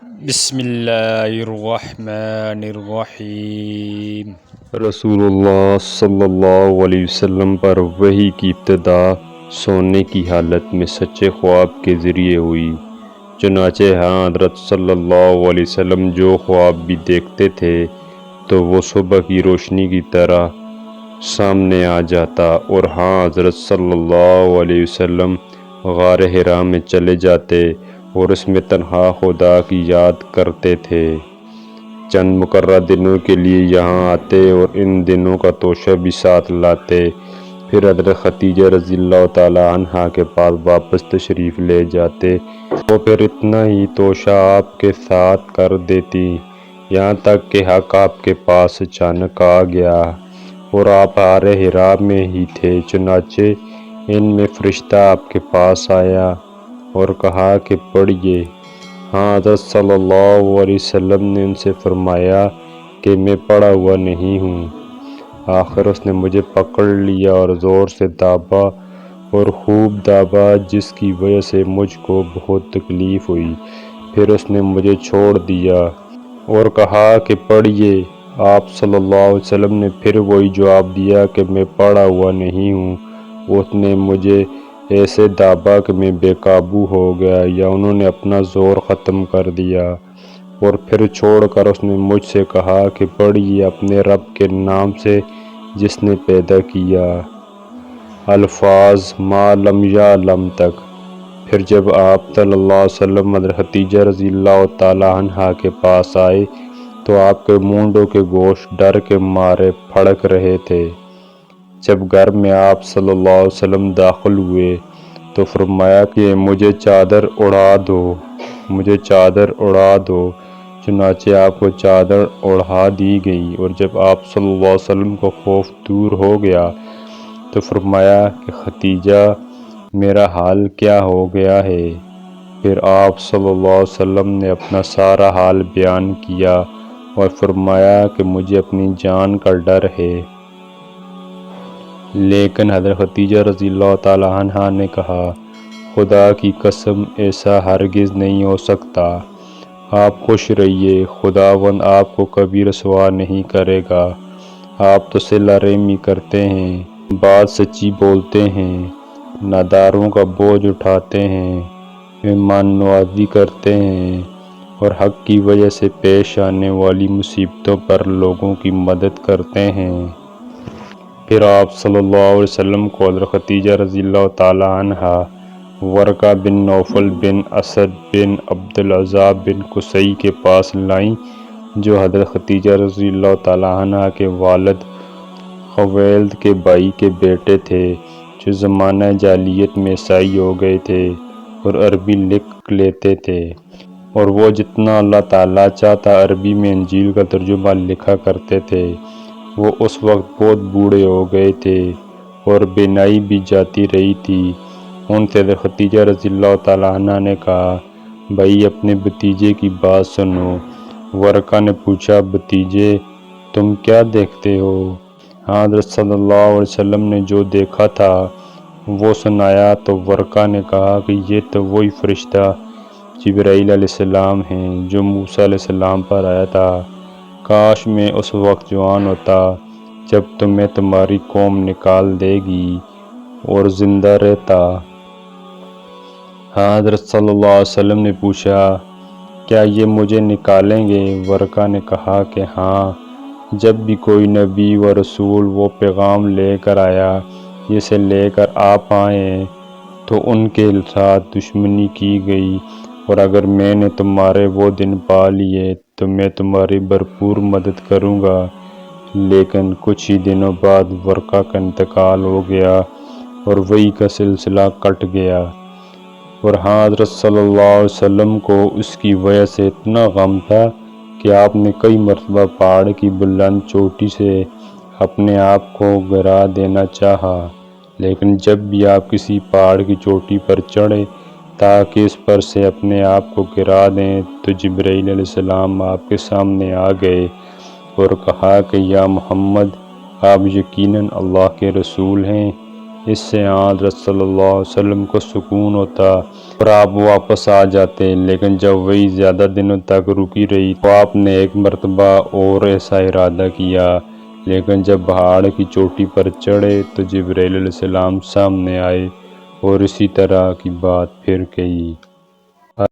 بسم اللہ الرحمن الرحیم۔ رسول اللہ صلی اللہ علیہ وسلم پر وحی کی ابتدا سونے کی حالت میں سچے خواب کے ذریعے ہوئی۔ چنانچہ حضرت صلی اللہ علیہ وسلم جو خواب بھی دیکھتے تھے تو وہ صبح کی روشنی کی طرح سامنے آ جاتا، اور حضرت صلی اللہ علیہ وسلم غار حرا میں چلے جاتے اور اس میں تنہا خدا کی یاد کرتے تھے۔ چند مقررہ دنوں کے لیے یہاں آتے اور ان دنوں کا توشہ بھی ساتھ لاتے، پھر حضرت خدیجہ رضی اللہ تعالیٰ عنہا کے پاس واپس تشریف لے جاتے۔ وہ پھر اتنا ہی توشہ آپ کے ساتھ کر دیتی، یہاں تک کہ حق آپ کے پاس اچانک آ گیا اور آپ غار حرا میں ہی تھے۔ چنانچہ ان میں فرشتہ آپ کے پاس آیا اور کہا کہ پڑھیے۔ حضرت صلی اللہ علیہ وسلم نے ان سے فرمایا کہ میں پڑا ہوا نہیں ہوں۔ آخر اس نے مجھے پکڑ لیا اور زور سے دابا اور خوب دابا، جس کی وجہ سے مجھ کو بہت تکلیف ہوئی۔ پھر اس نے مجھے چھوڑ دیا اور کہا کہ پڑھیے۔ آپ صلی اللہ علیہ وسلم نے پھر وہی جواب دیا کہ میں پڑا ہوا نہیں ہوں۔ اس نے مجھے ایسے دابا کہ میں بے قابو ہو گیا، یا انہوں نے اپنا زور ختم کر دیا، اور پھر چھوڑ کر اس نے مجھ سے کہا کہ پڑھیے اپنے رب کے نام سے جس نے پیدا کیا، الفاظ ما لم یعلم تک۔ پھر جب آپ صلی اللہ علیہ وسلم حضرت خدیجہ رضی اللہ تعالیٰ عنہا کے پاس آئے تو آپ کے مونڈوں کے گوشت ڈر کے مارے پھڑک رہے تھے۔ جب گھر میں آپ صلی اللہ علیہ وسلم داخل ہوئے تو فرمایا کہ مجھے چادر اڑا دو، مجھے چادر اڑا دو۔ چنانچہ آپ کو چادر اڑا دی گئی، اور جب آپ صلی اللہ علیہ وسلم کا خوف دور ہو گیا تو فرمایا کہ خدیجہ میرا حال کیا ہو گیا ہے؟ پھر آپ صلی اللہ علیہ وسلم نے اپنا سارا حال بیان کیا اور فرمایا کہ مجھے اپنی جان کا ڈر ہے۔ لیکن حضرت خدیجہ رضی اللہ تعالیٰ عنہا نے کہا، خدا کی قسم ایسا ہرگز نہیں ہو سکتا، آپ خوش رہیے، خداوند آپ کو کبھی رسوا نہیں کرے گا۔ آپ تو صلہ رحمی کرتے ہیں، بات سچی بولتے ہیں، ناداروں کا بوجھ اٹھاتے ہیں، مہمان نوازی کرتے ہیں، اور حق کی وجہ سے پیش آنے والی مصیبتوں پر لوگوں کی مدد کرتے ہیں۔ پھر آپ صلی اللہ علیہ وسلم کو حضرت خدیجہ رضی اللہ تعالیٰ عنہا، ورقہ بن نوفل بن اسد بن عبد العزیٰ بن قصی کے پاس لائیں، جو حضرت خدیجہ رضی اللہ تعالیٰ عنہا کے والد خویلد کے بھائی کے بیٹے تھے، جو زمانہ جاہلیت میں عیسائی ہو گئے تھے اور عربی لکھ لیتے تھے، اور وہ جتنا اللہ تعالیٰ چاہتا عربی میں انجیل کا ترجمہ لکھا کرتے تھے۔ وہ اس وقت بہت بوڑھے ہو گئے تھے اور بینائی بھی جاتی رہی تھی۔ ان سے حضرت خدیجہ رضی اللہ تعالیٰ عنہ نے کہا، بھائی اپنے بھتیجے کی بات سنو۔ ورقہ نے پوچھا، بھتیجے تم کیا دیکھتے ہو؟ حضرت صلی اللہ علیہ وسلم نے جو دیکھا تھا وہ سنایا تو ورقہ نے کہا کہ یہ تو وہی فرشتہ جبرائیل علیہ السلام ہیں جو موسیٰ علیہ السلام پر آیا تھا۔ کاش میں اس وقت جوان ہوتا جب تمہیں تمہاری قوم نکال دے گی اور زندہ رہتا۔ حضرت صلی اللہ علیہ وسلم نے پوچھا، کیا یہ مجھے نکالیں گے؟ ورقہ نے کہا کہ ہاں، جب بھی کوئی نبی و رسول وہ پیغام لے کر آیا جسے لے کر آپ آئے تو ان کے ساتھ دشمنی کی گئی، اور اگر میں نے تمہارے وہ دن پا لیے تو میں تمہاری بھرپور مدد کروں گا۔ لیکن کچھ ہی دنوں بعد ورقہ کا انتقال ہو گیا اور وحی کا سلسلہ کٹ گیا، اور حضرت صلی اللہ علیہ وسلم کو اس کی وجہ سے اتنا غم تھا کہ آپ نے کئی مرتبہ پہاڑ کی بلند چوٹی سے اپنے آپ کو گرا دینا چاہا، لیکن جب بھی آپ کسی پہاڑ کی چوٹی پر چڑھے تاکہ اس پر سے اپنے آپ کو گرا دیں تو جبرائیل علیہ السلام آپ کے سامنے آ گئے اور کہا کہ یا محمد، آپ یقیناً اللہ کے رسول ہیں اس سے حضرت صلی اللہ علیہ وسلم کو سکون ہوتا اور آپ واپس آ جاتے، لیکن جب وہی زیادہ دنوں تک رکی رہی تو آپ نے ایک مرتبہ اور ایسا ارادہ کیا، لیکن جب پہاڑ کی چوٹی پر چڑھے تو جبرائیل علیہ السلام سامنے آئے اور اسی طرح کی بات پھر کہی۔